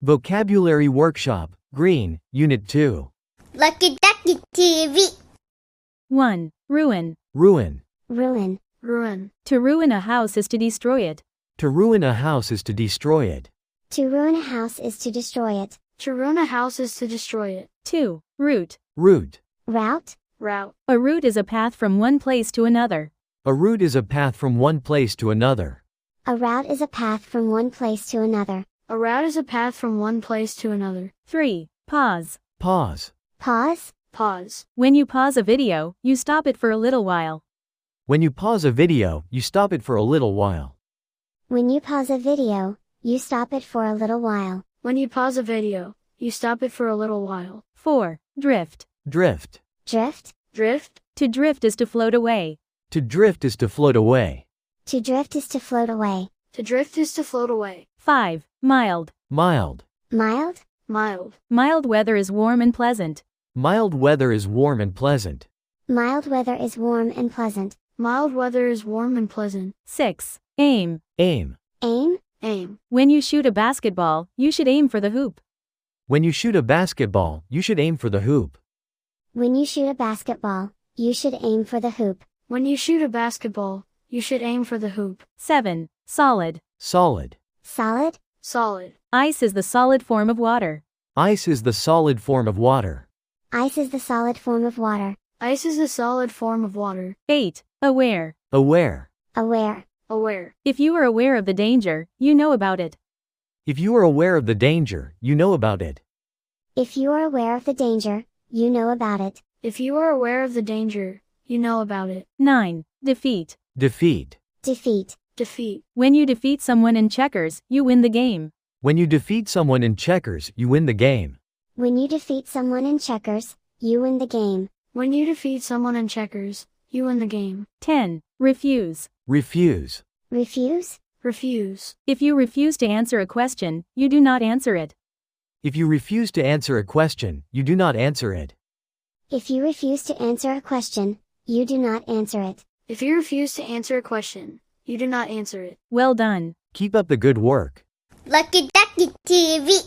Vocabulary Workshop, Green, Unit 2. Lucky Ducky TV. 1. Ruin. Ruin. Ruin. Ruin. To ruin a house is to destroy it. To ruin a house is to destroy it. To ruin a house is to destroy it. To ruin a house is to destroy it. 2. Route. Route. Route. Route. A route is a path from one place to another. A route is a path from one place to another. A route is a path from one place to another. A route is a path from one place to another. 3. Pause. Pause. Pause. Pause. When you pause a video, you stop it for a little while. When you pause a video, you stop it for a little while. When you pause a video, you stop it for a little while. When you pause a video, you stop it for a little while. 4. Drift. Drift. Drift. Drift. To drift is to float away. To drift is to float away. To drift is to float away. To drift is to float away. 5. Mild. Mild. Mild. Mild. Mild weather is warm and pleasant. Mild weather is warm and pleasant. Mild weather is warm and pleasant. Mild weather is warm and pleasant. 6. Aim. Aim. Aim. Aim. When you shoot a basketball, you should aim for the hoop. When you shoot a basketball, you should aim for the hoop. When you shoot a basketball, you should aim for the hoop. When you shoot a basketball, you should aim for the hoop. 7. Solid. Solid. Solid. Solid. Ice is the solid form of water. Ice is the solid form of water. Ice is the solid form of water. Ice is a solid form of water. 8. Aware. Aware. Aware. Aware. If you are aware of the danger, you know about it. If you are aware of the danger, you know about it. If you are aware of the danger, you know about it. If you are aware of the danger, you know about it. 9. Defeat. Defeat. Defeat. Defeat. When you defeat someone in checkers, you win the game. When you defeat someone in checkers, you win the game. When you defeat someone in checkers, you win the game. When you defeat someone in checkers, you win the game. 10. Refuse. Refuse. Refuse. Refuse. If you refuse to answer a question, you do not answer it. If you refuse to answer a question, you do not answer it. If you refuse to answer a question, you do not answer it. If you refuse to answer a question, you do not answer it. Well done. Keep up the good work. Lucky Ducky TV.